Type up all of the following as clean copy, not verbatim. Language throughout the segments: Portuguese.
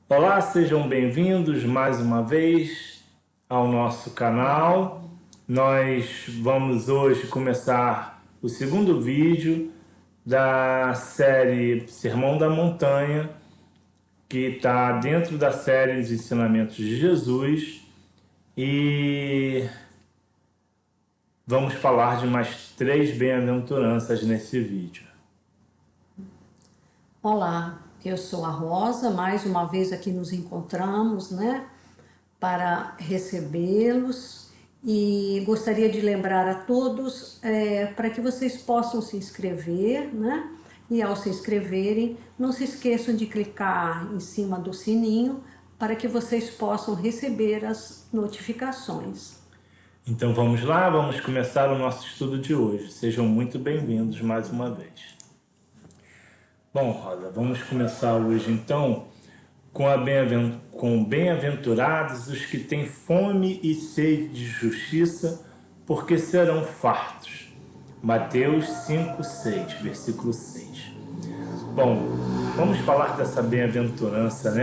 Olá, sejam bem-vindos mais uma vez ao nosso canal. Nós vamos hoje começar o segundo vídeo da série Sermão da Montanha, que está dentro da série Os Ensinamentos de Jesus, e vamos falar de mais 3 bem-aventuranças nesse vídeo. Olá, eu sou a Rosa, mais uma vez aqui nos encontramos, para recebê-los, e gostaria de lembrar a todos para que vocês possam se inscrever, e ao se inscreverem, não se esqueçam de clicar em cima do sininho para que vocês possam receber as notificações. Então vamos lá, vamos começar o nosso estudo de hoje. Sejam muito bem-vindos mais uma vez. Bom, Rosa, vamos começar hoje então com bem-aventurados os que têm fome e sede de justiça, porque serão fartos. Mateus 5:6, versículo 6. Bom, vamos falar dessa bem-aventurança,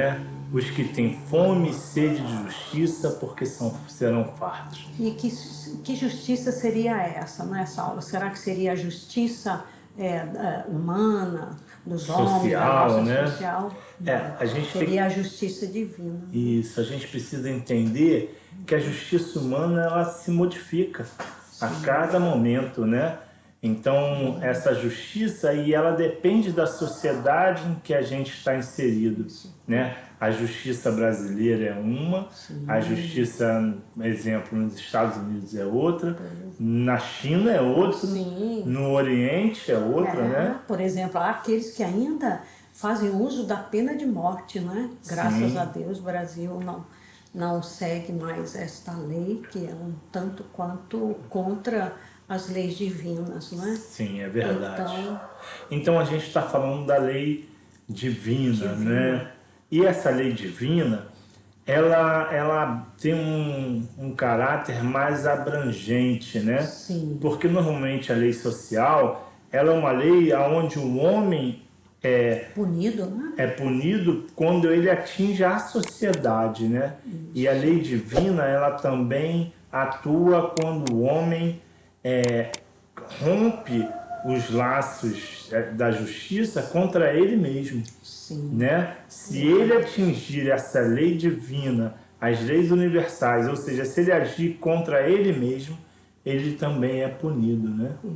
Os que têm fome e sede de justiça, porque serão fartos. E que justiça seria essa, Saulo? Será que seria a justiça humana, dos homens, da nossa social? A gente seria a justiça divina. Isso, a gente precisa entender que a justiça humana ela se modifica a cada momento, Então, essa justiça aí, ela depende da sociedade em que a gente está inserido, A justiça brasileira é uma, a justiça, exemplo, nos Estados Unidos é outra, na China é outra, no Oriente é outra, Por exemplo, há aqueles que ainda fazem uso da pena de morte, Graças a Deus, o Brasil não segue mais esta lei, que é um tanto quanto contra as leis divinas, Sim, é verdade. Então a gente está falando da lei divina, E essa lei divina, ela tem um caráter mais abrangente, Sim. Porque normalmente a lei social, ela é uma lei onde o homem é punido quando ele atinge a sociedade, E a lei divina, ela também atua quando o homem rompe os laços da justiça contra ele mesmo. Sim. Se ele atingir essa lei divina, as leis universais, ou seja, se ele agir contra ele mesmo, ele também é punido,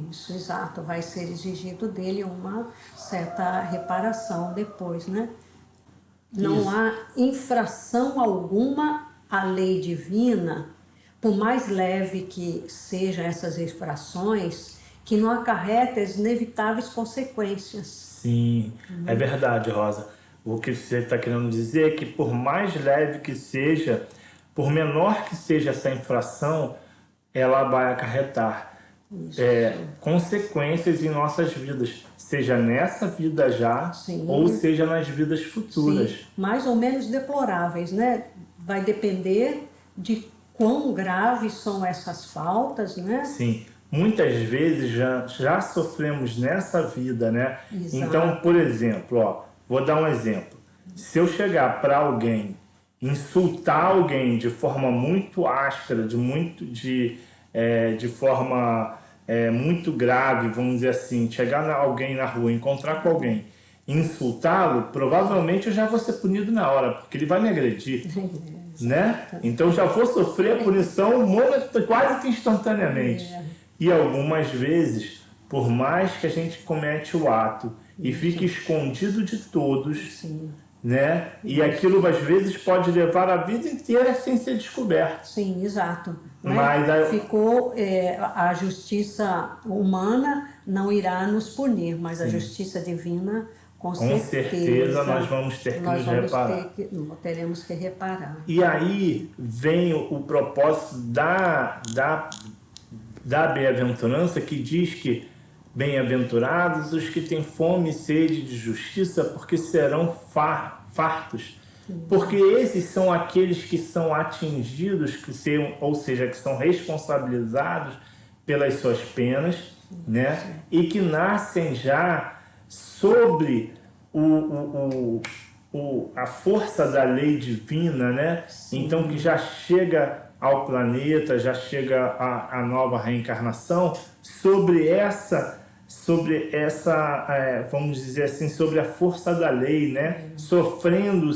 Isso, exato. Vai ser exigido dele uma certa reparação depois, Não há infração alguma à lei divina, por mais leve que sejam essas infrações, que não acarreta as inevitáveis consequências. Sim, é verdade, Rosa. O que você está querendo dizer é que por mais leve que seja, por menor que seja essa infração, ela vai acarretar consequências em nossas vidas, seja nessa vida já, ou seja nas vidas futuras. Sim. Mais ou menos deploráveis, Vai depender de quão graves são essas faltas, Sim, muitas vezes já sofremos nessa vida, Exato. Então, por exemplo, vou dar um exemplo. Se eu chegar para alguém, insultar alguém de forma muito áspera, de forma muito grave, vamos dizer assim, chegar alguém na rua, encontrar com alguém, insultá-lo, provavelmente eu já vou ser punido na hora, porque ele vai me agredir. Então já vou sofrer a punição quase que instantaneamente. E algumas vezes, por mais que a gente comete o ato e fique escondido de todos, E aquilo às vezes pode levar a vida inteira sem ser descoberto. Sim, exato. Mas ficou a justiça humana não irá nos punir, mas a justiça divina com certeza nós vamos ter que nos reparar. Teremos que reparar. E aí vem o propósito da bem-aventurança, que diz que bem-aventurados os que têm fome e sede de justiça, porque serão fartos. Porque esses são aqueles que são atingidos, ou seja, que são responsabilizados pelas suas penas, né? E que nascem já sobre a força da lei divina, né? Então que já chega ao planeta, já chega a nova reencarnação sobre essa, vamos dizer assim, sobre a força da lei, né? Sofrendo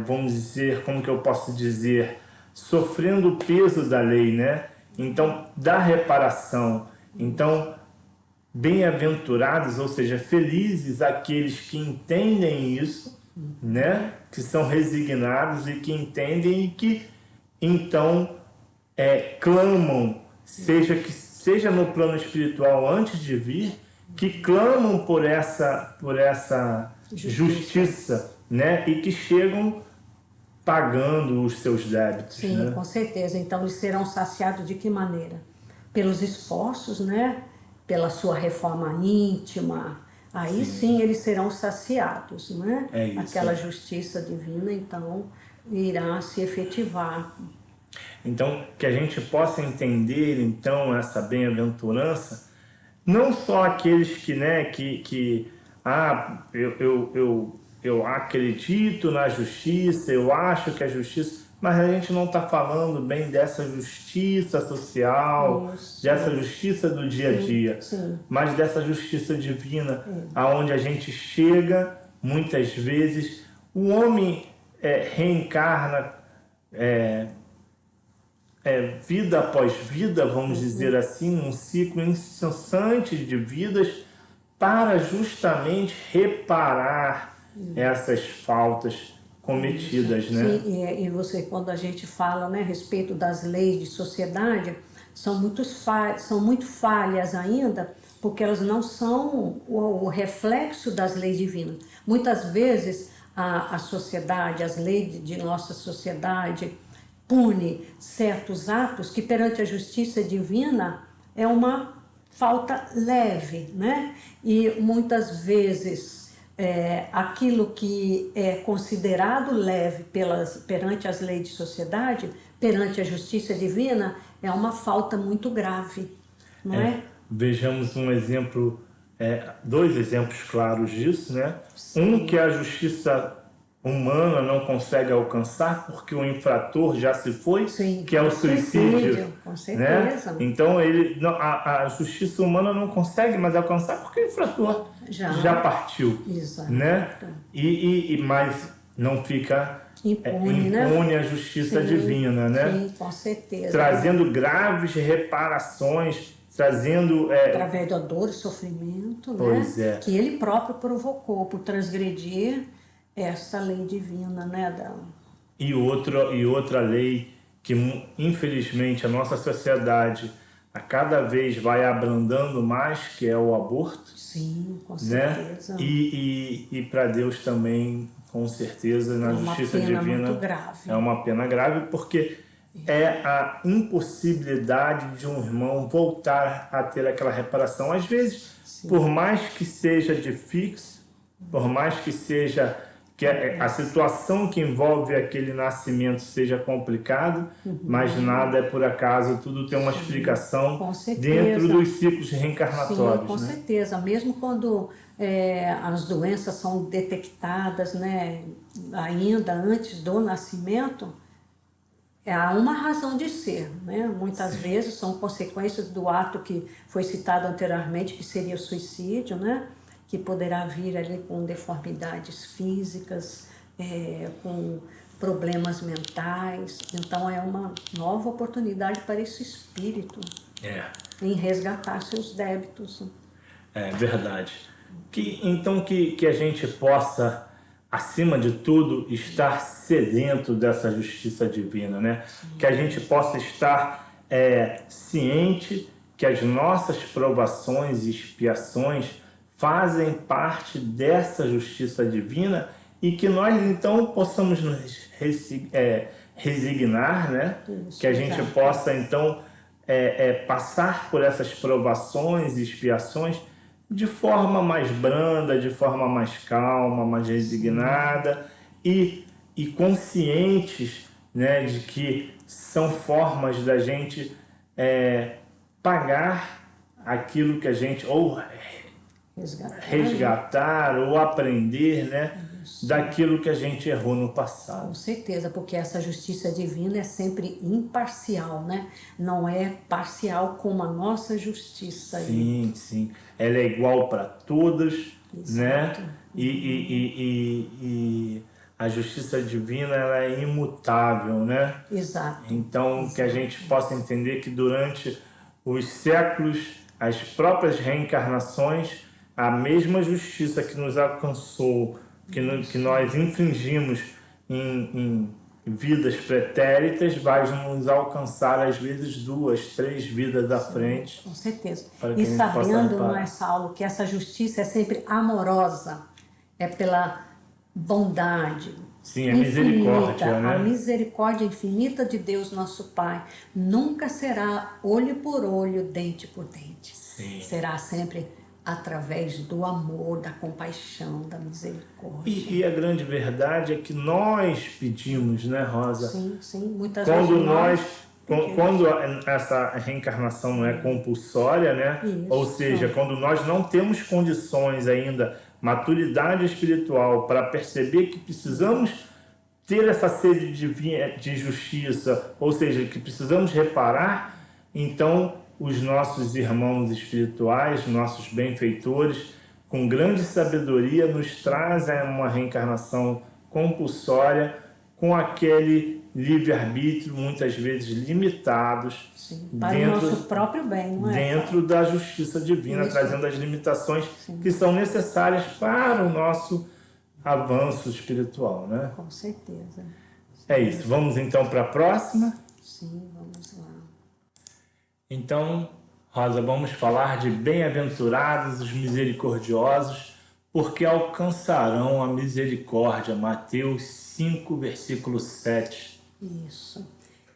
vamos dizer, como que eu posso dizer, sofrendo o peso da lei, né? Então, da reparação. Então, bem-aventurados, ou seja, felizes aqueles que entendem isso, né? Que são resignados e que entendem e que, então, clamam, seja no plano espiritual antes de vir, que clamam por essa justiça, né? E que chegam pagando os seus débitos. Sim, né? com certeza. Então, eles serão saciados de que maneira? Pelos esforços, né? Pela sua reforma íntima. Aí sim eles serão saciados, né? É isso. Aquela justiça divina, então, irá se efetivar. Então, que a gente possa entender, então, essa bem-aventurança, não só aqueles que, né, eu acredito na justiça, eu acho que a justiça, mas a gente não está falando bem dessa justiça social, dessa justiça do dia a dia, mas dessa justiça divina, aonde a gente chega, muitas vezes, o homem reencarna vida após vida, vamos dizer assim, um ciclo incessante de vidas para justamente reparar essas faltas cometidas, né? Sim, e você, quando a gente fala, né, a respeito das leis de sociedade, são muito falhas ainda, porque elas não são o reflexo das leis divinas. Muitas vezes a sociedade, as leis de nossa sociedade pune certos atos que perante a justiça divina é uma falta leve, né? E muitas vezes aquilo que é considerado leve perante as leis de sociedade, perante a justiça divina, é uma falta muito grave, não é? Vejamos um exemplo, dois exemplos claros disso, né? Um que a justiça humana não consegue alcançar porque o infrator já se foi, que é o suicídio, com certeza. Né? Então a justiça humana não consegue mais alcançar porque o infrator já partiu, Exato. né? Mas não fica impune, né? A justiça divina, né? Sim, com certeza. Trazendo graves reparações, trazendo através da dor e sofrimento, né? Que ele próprio provocou por transgredir essa lei divina, né, Adão? E outra lei que, infelizmente, a nossa sociedade a cada vez vai abrandando mais, que é o aborto. Sim, com certeza. Né? E para Deus também, com certeza, na justiça divina, muito grave. É uma pena grave, porque é a impossibilidade de um irmão voltar a ter aquela reparação. Às vezes, por mais que seja difícil, por mais que seja que a situação que envolve aquele nascimento seja complicado, mas nada é por acaso, tudo tem uma explicação dentro dos ciclos reencarnatórios. Sim, com certeza. Mesmo quando as doenças são detectadas, né, ainda antes do nascimento, há uma razão de ser, né? Muitas vezes são consequências do ato que foi citado anteriormente, que seria o suicídio, né? Que poderá vir ali com deformidades físicas, com problemas mentais. Então é uma nova oportunidade para esse espírito em resgatar seus débitos. É verdade. Então que a gente possa, acima de tudo, estar sedento dessa justiça divina, né? Que a gente possa estar ciente que as nossas provações e expiações fazem parte dessa justiça divina e que nós então possamos nos resignar, né? Que a gente possa então passar por essas provações e expiações de forma mais branda, de forma mais calma, mais resignada e conscientes, né, de que são formas da gente pagar aquilo que a gente, ou resgatar ou aprender, né, daquilo que a gente errou no passado. Com certeza, porque essa justiça divina é sempre imparcial, né? Não é parcial como a nossa justiça. Sim, sim. Ela é igual para todas, Exato. né? E a justiça divina, ela é imutável, né? Exato. Então, que a gente possa entender que durante os séculos, as próprias reencarnações, a mesma justiça que nos alcançou, que nós infringimos em vidas pretéritas, vai nos alcançar às vezes 2, 3 vidas à frente. Com certeza. Para que E a gente possa sabendo, reparar. não é, Saulo, que essa justiça é sempre amorosa, é pela bondade. Sim, a misericórdia, infinita, né? A misericórdia infinita de Deus, nosso Pai, nunca será olho por olho, dente por dente. Sim. Será sempre através do amor, da compaixão, da misericórdia. E a grande verdade é que nós pedimos, né, Rosa? Sim, sim, muitas Quando vezes quando essa reencarnação não é compulsória, né? Isso. Ou seja, quando nós não temos condições ainda, maturidade espiritual para perceber que precisamos ter essa sede de justiça, ou seja, que precisamos reparar, então os nossos irmãos espirituais, nossos benfeitores, com grande sabedoria, nos trazem uma reencarnação compulsória com aquele livre-arbítrio, muitas vezes limitados, sim, para o nosso próprio bem, não é? dentro da justiça divina, Isso. trazendo as limitações que são necessárias para o nosso avanço espiritual, né? Com certeza. É isso. Vamos então para a próxima? Sim, vamos lá. Então, Rosa, vamos falar de bem-aventurados os misericordiosos, porque alcançarão a misericórdia. Mateus 5, versículo 7. Isso.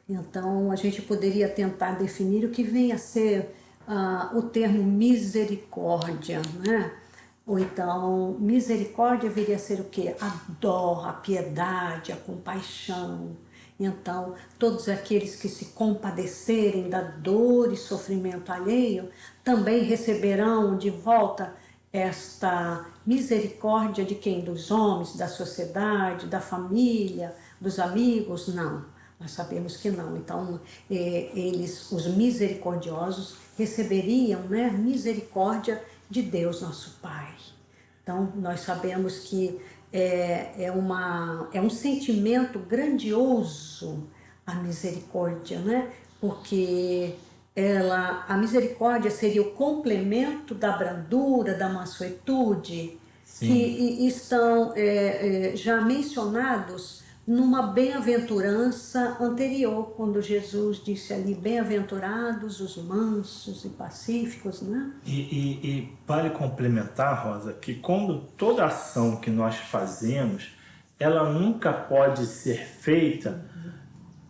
Então, a gente poderia tentar definir o que vem a ser o termo misericórdia, né? Ou então, misericórdia viria a ser o quê? A dó, a piedade, a compaixão. Então, todos aqueles que se compadecerem da dor e sofrimento alheio, também receberão de volta esta misericórdia de quem? Dos homens, da sociedade, da família, dos amigos? Não, nós sabemos que não. Então, eles, os misericordiosos, receberiam, né, misericórdia de Deus, nosso Pai. Então, nós sabemos que é um sentimento grandioso a misericórdia, né? Porque a misericórdia seria o complemento da brandura, da mansuetude, que estão já mencionados numa bem-aventurança anterior, quando Jesus disse ali, bem-aventurados os mansos e pacíficos, né? E vale complementar, Rosa, que quando toda ação que nós fazemos, ela nunca pode ser feita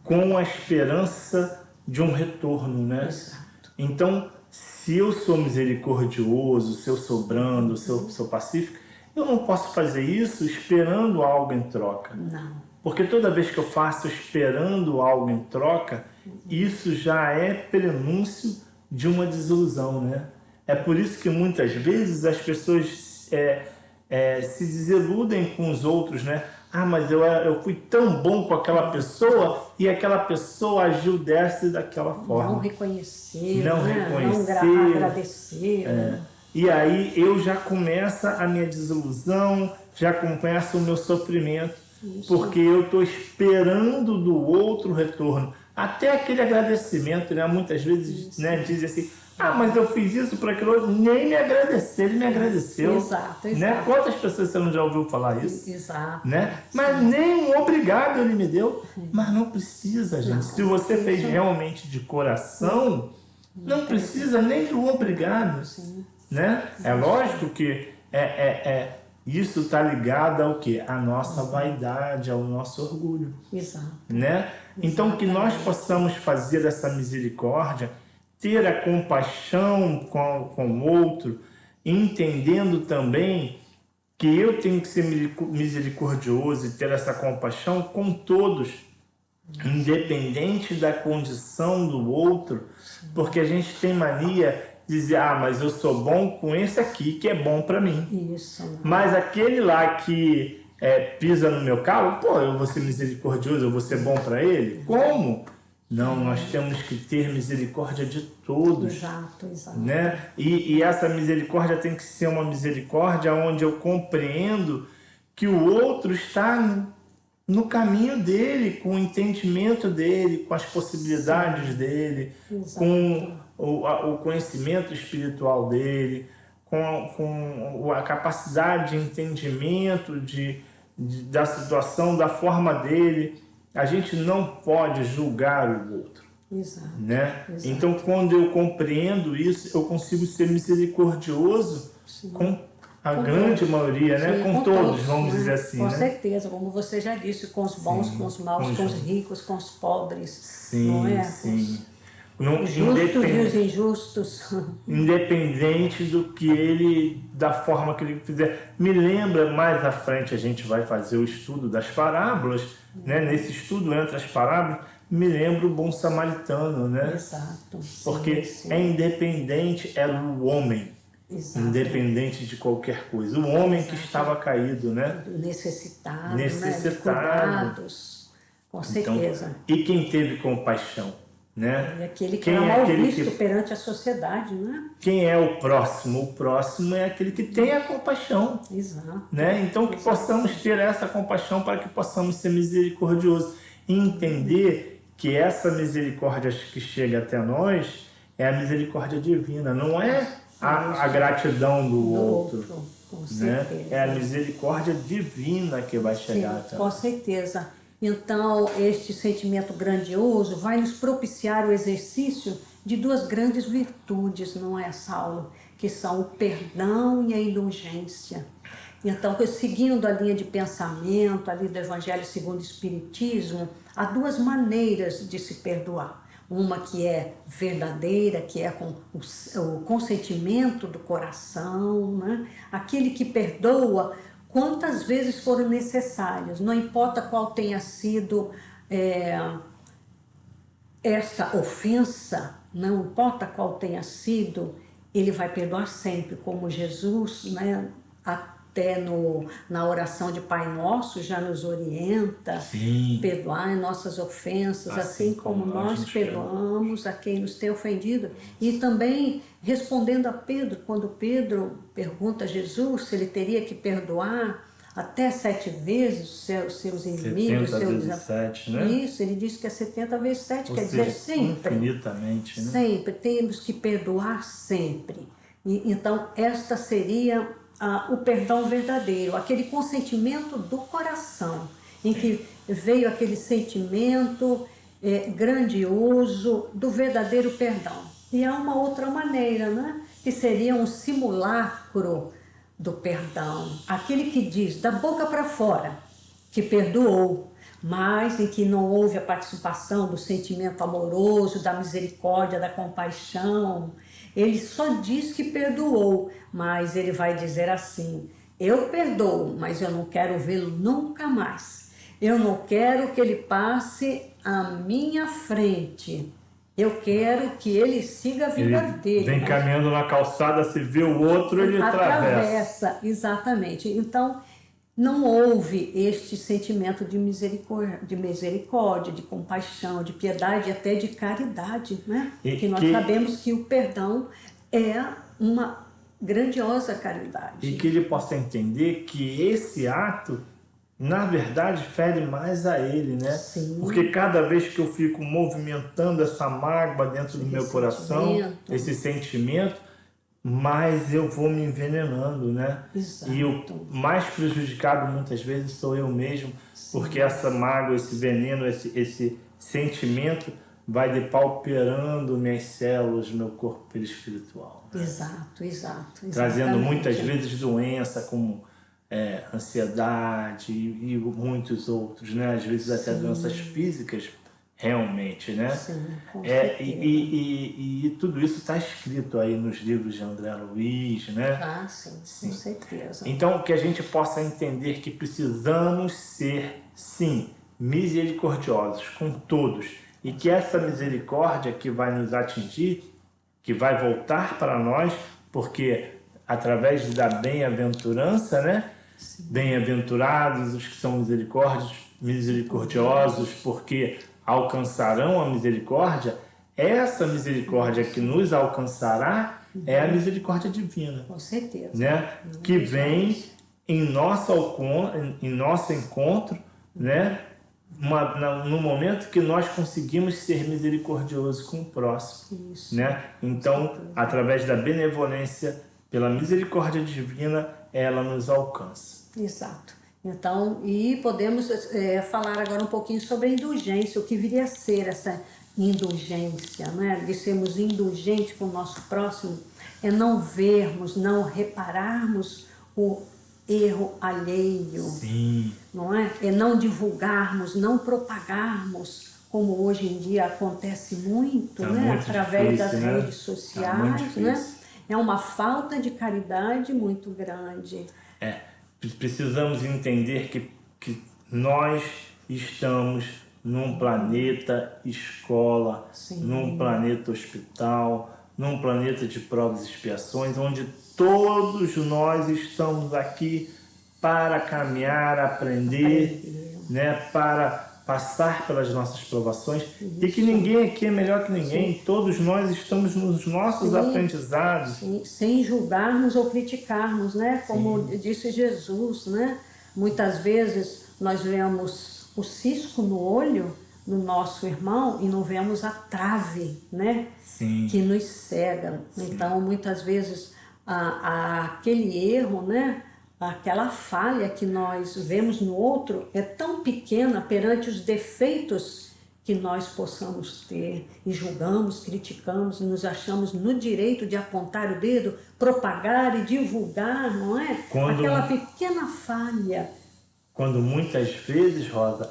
com a esperança de um retorno, né? Exato. Então, se eu sou misericordioso, se eu sou brando, se eu sou pacífico, eu não posso fazer isso esperando algo em troca. Não. Porque toda vez que eu faço esperando algo em troca, isso já é prenúncio de uma desilusão, né? É por isso que muitas vezes as pessoas se desiludem com os outros, né? Ah, mas eu fui tão bom com aquela pessoa e aquela pessoa agiu dessa e daquela forma. Não reconheceu, Não né? reconheceu. Não agradeceu. E aí eu já começa a minha desilusão, já começa o meu sofrimento, porque eu estou esperando do outro retorno. Até aquele agradecimento, né? Muitas vezes, né, dizem assim, ah, mas eu fiz isso para aquele outro, nem me agradeceu, ele me agradeceu. Exato, né? exato. Quantas pessoas você não já ouviu falar isso? Exato. Né? Mas nem um obrigado ele me deu. Mas não precisa, gente. Se você fez realmente de coração, não precisa nem do obrigado. Né? É lógico que isso está ligado ao quê? À nossa vaidade, ao nosso orgulho. Exato. Né? Então que nós possamos fazer essa misericórdia, ter a compaixão com o outro, entendendo também que eu tenho que ser misericordioso e ter essa compaixão com todos, independente da condição do outro, porque a gente tem mania de dizer, ah, mas eu sou bom com esse aqui que é bom para mim. Isso. Mas aquele lá que pisa no meu calo, pô, eu vou ser misericordioso, eu vou ser bom para ele? Como? Não, nós temos que ter misericórdia de todos. Exato, exato. Né? E essa misericórdia tem que ser uma misericórdia onde eu compreendo que o outro está no caminho dele, com o entendimento dele, com as possibilidades dele, Exato. com o conhecimento espiritual dele, com a capacidade de entendimento da situação, da forma dele. A gente não pode julgar o outro. Exato. Né? Exato. Então, quando eu compreendo isso, eu consigo ser misericordioso com a grande maioria, né? Sim, com todos, vamos dizer assim. Com né? certeza, como você já disse, com os bons, com os maus, com os ricos, com os pobres. Sim, não é? sim. Os justos e os injustos. Independente da forma que ele fizer. Me lembra, mais à frente a gente vai fazer o estudo das parábolas, né? Nesse estudo entre as parábolas, me lembra o bom samaritano, né? Exato. Porque é independente, era o homem. Exato. Independente de qualquer coisa. O homem que estava caído, né? Necessitado, Necessitado. Né? De cuidados, com certeza. Então, e quem teve compaixão, né? E aquele que era mal visto perante a sociedade, né? Quem é o próximo? O próximo é aquele que tem a compaixão. Exato. Né? Então, que possamos ter essa compaixão para que possamos ser misericordiosos. E entender que essa misericórdia que chega até nós é a misericórdia divina, não é a gratidão do outro. Com Né? certeza. É a misericórdia divina que vai chegar até com nós. certeza. Então, este sentimento grandioso vai nos propiciar o exercício de duas grandes virtudes, não é, Saulo? Que são o perdão e a indulgência. Então, seguindo a linha de pensamento ali do Evangelho segundo o Espiritismo, há duas maneiras de se perdoar. Uma que é verdadeira, que é com o consentimento do coração, né? Aquele que perdoa quantas vezes foram necessárias, não importa qual tenha sido esta ofensa, não importa qual tenha sido, ele vai perdoar sempre, como Jesus, né? Até na oração de Pai Nosso já nos orienta, perdoar nossas ofensas, assim como nós perdoamos a quem nos tem ofendido. E também respondendo a Pedro, quando Pedro pergunta a Jesus se ele teria que perdoar até 7 vezes os seus inimigos. 70 vezes 7, né? Isso, ele diz que é 70 vezes 7, quer dizer sempre. Infinitamente, né? Sempre, temos que perdoar sempre. E, então, esta seria o perdão verdadeiro, aquele consentimento do coração, em que veio aquele sentimento grandioso do verdadeiro perdão. E há uma outra maneira, né? Que seria um simulacro do perdão, aquele que diz da boca para fora que perdoou, mas em que não houve a participação do sentimento amoroso, da misericórdia, da compaixão. Ele só diz que perdoou, mas ele vai dizer assim: eu perdoo, mas eu não quero vê-lo nunca mais. Eu não quero que ele passe à minha frente. Eu quero que ele siga a vida dele. Vem caminhando na calçada, se vê o outro, ele atravessa. Exatamente. Então, não houve este sentimento de misericórdia, de compaixão, de piedade e até de caridade, né? Que nós sabemos que o perdão é uma grandiosa caridade. E que ele possa entender que esse ato, na verdade, fere mais a ele, né? Sim. Porque cada vez que eu fico movimentando essa mágoa dentro do meu coração, esse sentimento, mais eu vou me envenenando, né? Exato. E o mais prejudicado muitas vezes sou eu mesmo, porque essa mágoa, esse veneno, esse sentimento vai depauperando minhas células, meu corpo espiritual. Né? Exato. Trazendo muitas vezes doença como ansiedade e muitos outros, né? Às vezes até doenças físicas, realmente, né? Sim, com certeza. E tudo isso está escrito aí nos livros de André Luiz, né? Ah, sim, com certeza. Então, que a gente possa entender que precisamos ser, sim, misericordiosos com todos, e que essa misericórdia que vai nos atingir, que vai voltar para nós, porque através da bem-aventurança, né? Bem-aventurados os que são misericordiosos, porque alcançarão a misericórdia. Essa misericórdia que nos alcançará é a misericórdia divina. Com certeza. Né? Que vem em nosso encontro, né? No momento que nós conseguimos ser misericordiosos com o próximo. Isso. Né? Então, através da benevolência, pela misericórdia divina, ela nos alcança. Exato. Então, e podemos falar agora um pouquinho sobre a indulgência, o que viria a ser essa indulgência, né? De sermos indulgentes com o nosso próximo, é não vermos, não repararmos o erro alheio. Sim. Não é? É não divulgarmos, não propagarmos, como hoje em dia acontece muito, né? Muito Através difícil, das né? redes sociais, né? É uma falta de caridade muito grande. Precisamos entender que nós estamos num planeta escola, Sim. num planeta hospital, num planeta de provas e expiações, onde todos nós estamos aqui para caminhar, aprender, né, para passar pelas nossas provações. Isso. E que ninguém aqui é melhor que ninguém. Sim. Todos nós estamos nos nossos aprendizados. Sim. Sem julgarmos ou criticarmos, né? Como disse Jesus, né? Muitas vezes nós vemos o cisco no olho do nosso irmão e não vemos a trave, né? Sim. Que nos cega. Sim. Então, muitas vezes, aquele erro, né? Aquela falha que nós vemos no outro é tão pequena perante os defeitos que nós possamos ter e julgamos, criticamos, nos achamos no direito de apontar o dedo, propagar e divulgar, não é? Aquela pequena falha. Quando muitas vezes, Rosa,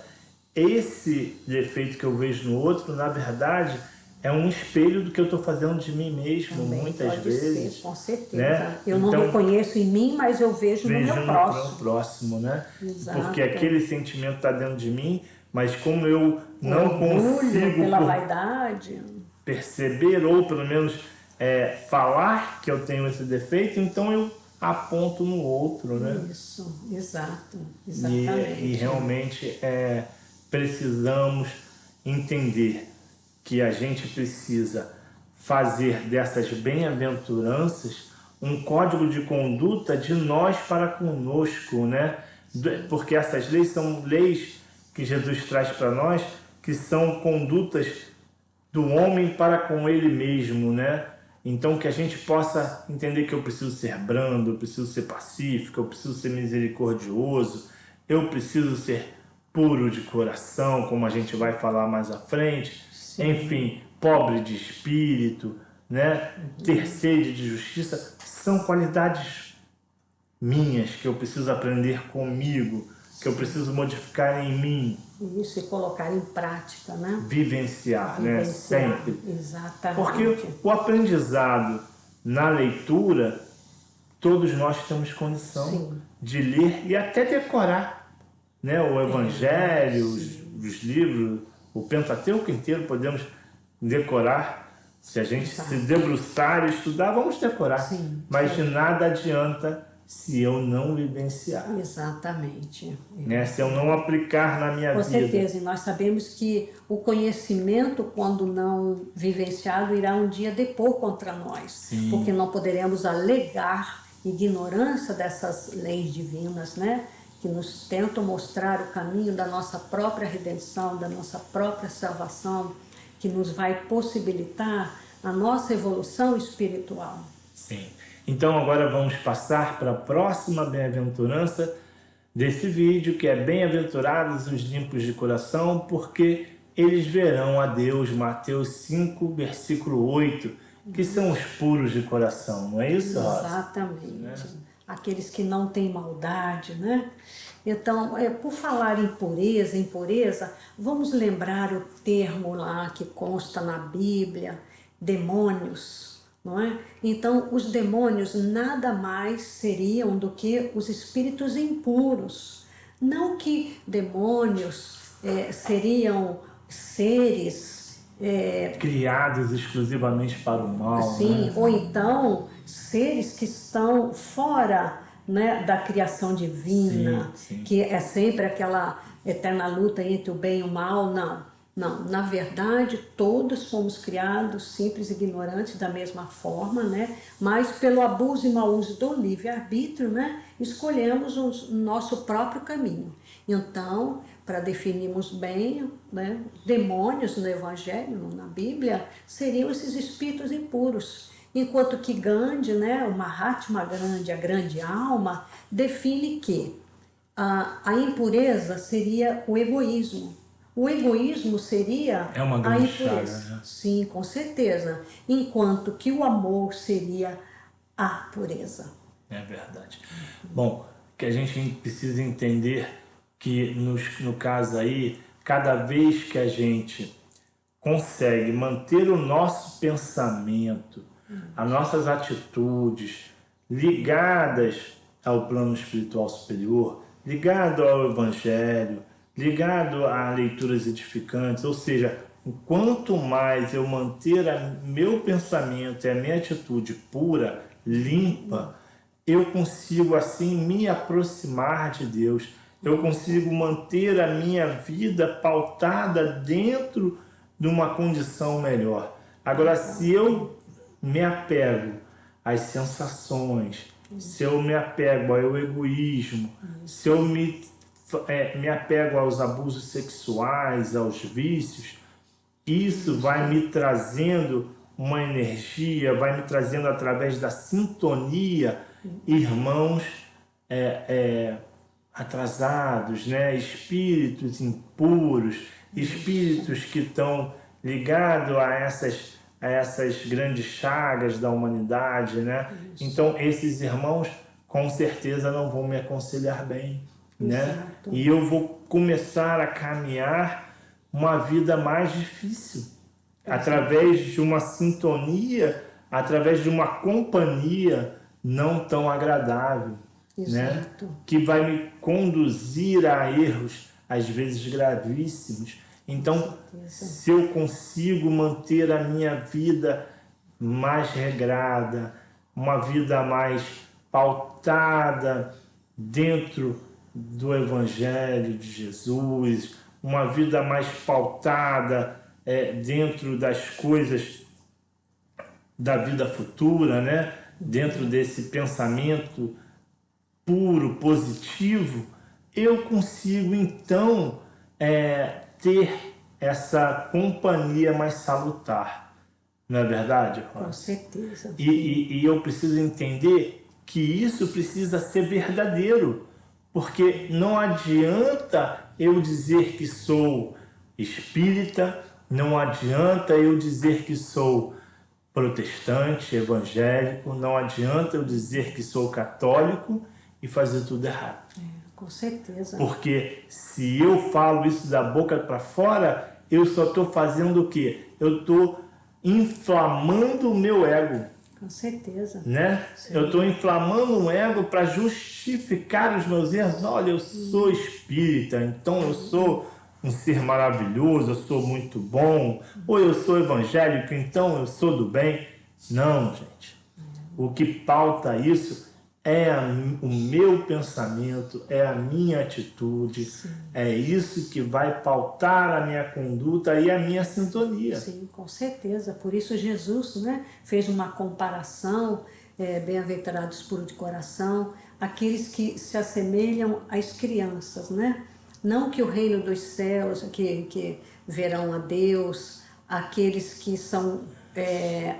esse defeito que eu vejo no outro, na verdade, é um espelho do que eu estou fazendo de mim mesmo. Também muitas vezes. Ser, com certeza. Né? Eu não reconheço em mim, mas eu vejo no meu próximo. No próximo, né? Exato. Porque aquele sentimento está dentro de mim, mas como eu não consigo pela vaidade perceber ou pelo menos falar que eu tenho esse defeito, então eu aponto no outro, né? Isso, exato, exatamente. E realmente precisamos entender que a gente precisa fazer dessas bem-aventuranças um código de conduta de nós para conosco, né? Porque essas leis são leis que Jesus traz para nós, que são condutas do homem para com ele mesmo, né? Então que a gente possa entender que eu preciso ser brando, eu preciso ser pacífico, eu preciso ser misericordioso, eu preciso ser puro de coração, como a gente vai falar mais à frente. Sim. Enfim, pobre de espírito, né? Ter sede de justiça, são qualidades minhas que eu preciso aprender comigo, que eu preciso modificar em mim. Isso, e colocar em prática, né? Vivenciar, né? Sempre. Exatamente. Porque o aprendizado na leitura, todos nós temos condição de ler e até decorar, né? O Evangelho, os livros, o Pentateuco inteiro podemos decorar. Se a gente se debruçar e estudar, vamos decorar. Sim, mas de nada adianta se eu não vivenciar. Exatamente. Né? Se eu não aplicar na minha vida. Com certeza, e nós sabemos que o conhecimento, quando não vivenciado, irá um dia depor contra nós. Sim. Porque não poderemos alegar ignorância dessas leis divinas, né? Que nos tentam mostrar o caminho da nossa própria redenção, da nossa própria salvação, que nos vai possibilitar a nossa evolução espiritual. Sim. Então agora vamos passar para a próxima bem-aventurança desse vídeo, que é bem-aventurados os limpos de coração, porque eles verão a Deus. Mateus 5, versículo 8, que são os puros de coração, não é isso, Rosa? Exatamente. Né? Aqueles que não têm maldade, né? Então, por falar em impureza, vamos lembrar o termo lá que consta na Bíblia, demônios, não é? Então, os demônios nada mais seriam do que os espíritos impuros. Não que demônios seriam seres criados exclusivamente para o mal, sim, né? ou então seres que estão fora, né, da criação divina, Sim, sim. que é sempre aquela eterna luta entre o bem e o mal. Não, não. Na verdade, todos fomos criados simples e ignorantes da mesma forma, né? Mas pelo abuso e mau uso do livre-arbítrio, né, escolhemos o nosso próprio caminho. Então, para definirmos bem, né, demônios no Evangelho, na Bíblia, seriam esses espíritos impuros. Enquanto que Gandhi, né, o Mahatma Gandhi, a grande alma, define que a impureza seria o egoísmo. O egoísmo seria É uma a grande chaga, impureza. né? Sim, com certeza. Enquanto que o amor seria a pureza. É verdade. Bom, que a gente precisa entender que no caso aí, cada vez que a gente consegue manter o nosso pensamento, as nossas atitudes ligadas ao plano espiritual superior, ligado ao Evangelho, ligado a leituras edificantes, ou seja, quanto mais eu manter meu pensamento e a minha atitude pura, limpa, eu consigo assim me aproximar de Deus. Eu consigo manter a minha vida pautada dentro de uma condição melhor. Agora, se eu me apego às sensações, se eu me apego ao egoísmo, se eu me apego aos abusos sexuais, aos vícios, isso vai me trazendo uma energia, vai me trazendo através da sintonia irmãos atrasados, né? Espíritos impuros, espíritos que estão ligados a essas grandes chagas da humanidade, né? Então esses irmãos com certeza não vão me aconselhar bem, né? Exato. E eu vou começar a caminhar uma vida mais difícil através de uma sintonia, através de uma companhia não tão agradável, né? Exato. Que vai me conduzir a erros, às vezes gravíssimos. Então, se eu consigo manter a minha vida mais regrada, uma vida mais pautada dentro do Evangelho de Jesus, uma vida mais pautada dentro das coisas da vida futura, né? Dentro desse pensamento puro, positivo, eu consigo então ter essa companhia mais salutar, não é verdade, Rosa? Com certeza. E eu preciso entender que isso precisa ser verdadeiro, porque não adianta eu dizer que sou espírita, não adianta eu dizer que sou protestante, evangélico, não adianta eu dizer que sou católico e fazer tudo errado. Com certeza. Porque se eu falo isso da boca para fora, eu só estou fazendo o quê? Eu estou inflamando o meu ego. Com certeza. Né? Eu estou inflamando o ego para justificar os meus erros. Olha, eu sou espírita, então eu sou um ser maravilhoso, eu sou muito bom. Ou eu sou evangélico, então eu sou do bem. Não, gente. O que pauta isso é o meu pensamento, é a minha atitude. Sim. É isso que vai pautar a minha conduta e a minha sintonia. Sim, com certeza. Por isso Jesus, né, fez uma comparação, bem-aventurados puros de coração, aqueles que se assemelham às crianças, né? Não que o reino dos céus, que verão a Deus, aqueles que são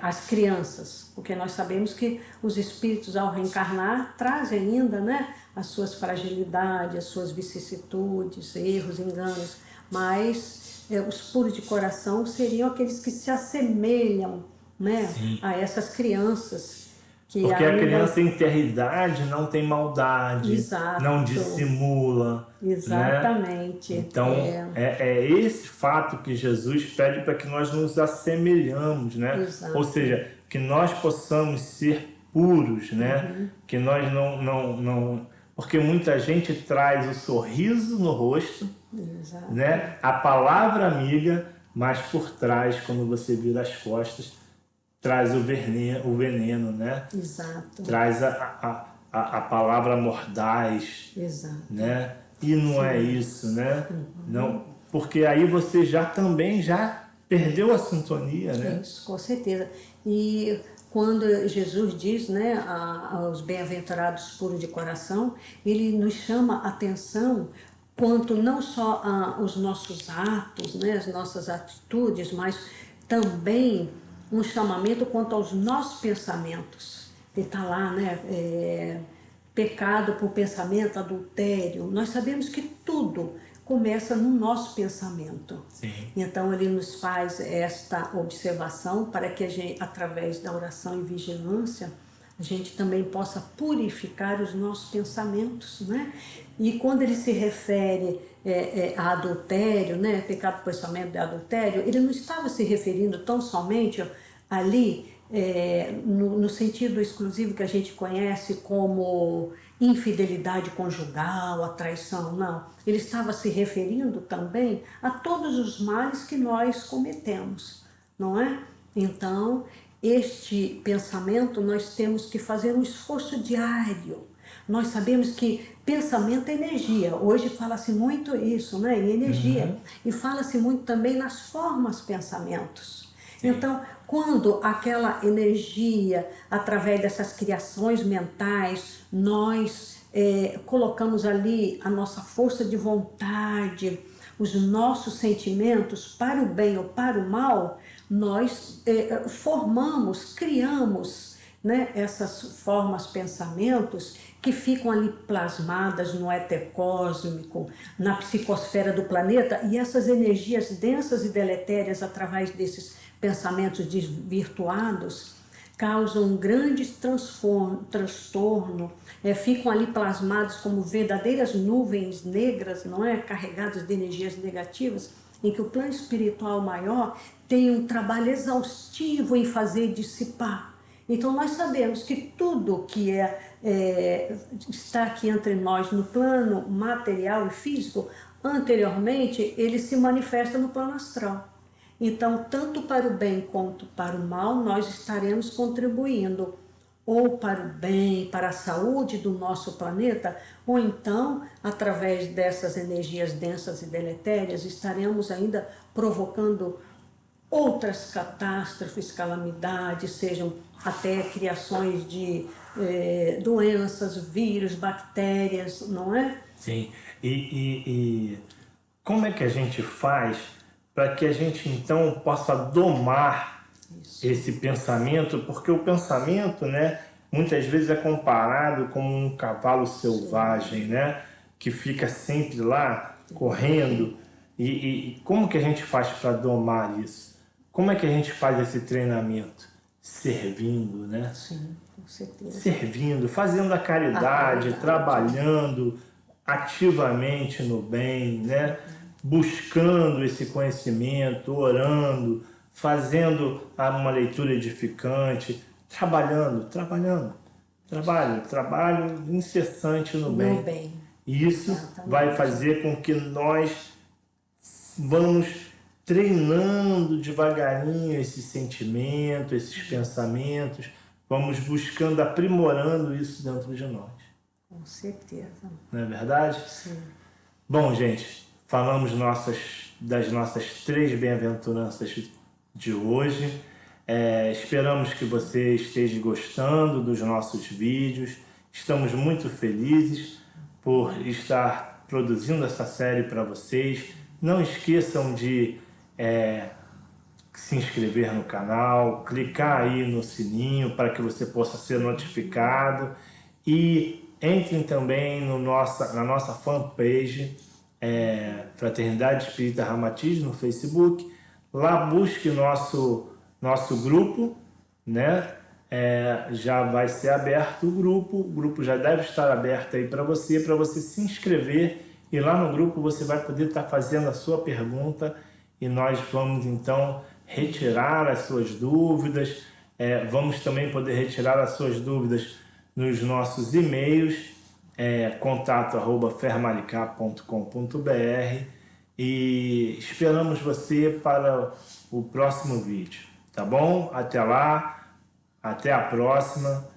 as crianças, porque nós sabemos que os espíritos ao reencarnar trazem ainda, né, as suas fragilidades, as suas vicissitudes, erros, enganos, mas os puros de coração seriam aqueles que se assemelham, né, a essas crianças. Porque a criança em terra idade não tem maldade, Exato. não dissimula. Exatamente. Né? Então, é esse fato que Jesus pede para que nós nos assemelhamos, né? Exato. Ou seja, que nós possamos ser puros, né? Que nós não porque muita gente traz o sorriso no rosto, Exato. né? A palavra amiga, mas por trás, quando você vira as costas, traz o veneno, né? Exato. Traz a palavra mordaz, Exato. né? E não é isso, né? Não, porque aí você também já perdeu a sintonia, né? Isso, com certeza. E quando Jesus diz, né, aos bem-aventurados puros de coração, ele nos chama a atenção quanto não só os nossos atos, né, as nossas atitudes, mas também um chamamento quanto aos nossos pensamentos. Ele está lá, né, pecado por pensamento, adultério. Nós sabemos que tudo começa no nosso pensamento. Sim. Então ele nos faz esta observação para que a gente, através da oração e vigilância, a gente também possa purificar os nossos pensamentos, né? E quando ele se refere a adultério, né, pecado por pensamento de adultério, ele não estava se referindo tão somente ali no sentido exclusivo que a gente conhece como infidelidade conjugal, a traição, não. Ele estava se referindo também a todos os males que nós cometemos, não é? Então, este pensamento nós temos que fazer um esforço diário. Nós sabemos que pensamento é energia. Hoje fala-se muito isso, né? Em energia. E fala-se muito também nas formas pensamentos. Então, quando aquela energia, através dessas criações mentais, nós colocamos ali a nossa força de vontade, os nossos sentimentos para o bem ou para o mal, nós formamos, criamos, né, essas formas, pensamentos que ficam ali plasmadas no éter cósmico, na psicosfera do planeta, e essas energias densas e deletérias através desses pensamentos desvirtuados causam um grande transtorno, ficam ali plasmados como verdadeiras nuvens negras, não é? Carregadas de energias negativas, em que o plano espiritual maior tem um trabalho exaustivo em fazer dissipar. Então nós sabemos que tudo que está aqui entre nós no plano material e físico, anteriormente ele se manifesta no plano astral. Então, tanto para o bem quanto para o mal, nós estaremos contribuindo ou para o bem, para a saúde do nosso planeta, ou então, através dessas energias densas e deletérias, estaremos ainda provocando outras catástrofes, calamidades, sejam até criações de doenças, vírus, bactérias, não é? Sim. E como é que a gente faz para que a gente então possa domar esse pensamento? Porque o pensamento, né, muitas vezes é comparado com um cavalo selvagem, né, que fica sempre lá correndo. E como que a gente faz para domar isso? Como é que a gente faz esse treinamento? Servindo, né? Sim, com certeza. Servindo, fazendo a caridade, trabalhando ativamente no bem, né? Buscando esse conhecimento, orando, fazendo uma leitura edificante, trabalho incessante no bem. E isso vai fazer com que nós vamos treinando devagarinho esse sentimento, esses pensamentos, vamos buscando, aprimorando isso dentro de nós. Com certeza. Não é verdade? Sim. Bom, gente, falamos das nossas 3 bem-aventuranças de hoje. Esperamos que você esteja gostando dos nossos vídeos. Estamos muito felizes por estar produzindo essa série para vocês. Não esqueçam de se inscrever no canal, clicar aí no sininho para que você possa ser notificado e entrem também na nossa fanpage Fraternidade Espírita Ramatiz no Facebook. Lá busque nosso grupo, né? Já vai ser aberto o grupo já deve estar aberto aí para você se inscrever, e lá no grupo você vai poder estar fazendo a sua pergunta e nós vamos então retirar as suas dúvidas, vamos também poder retirar as suas dúvidas nos nossos e-mails, contato@fermalicap.com.br e esperamos você para o próximo vídeo, tá bom? Até lá, até a próxima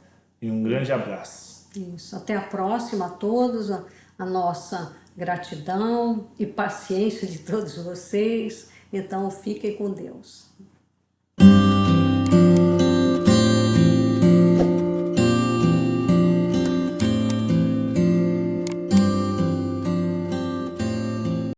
e um grande abraço. Isso, até a próxima a todos, a nossa gratidão e paciência de todos vocês. Então, fiquem com Deus.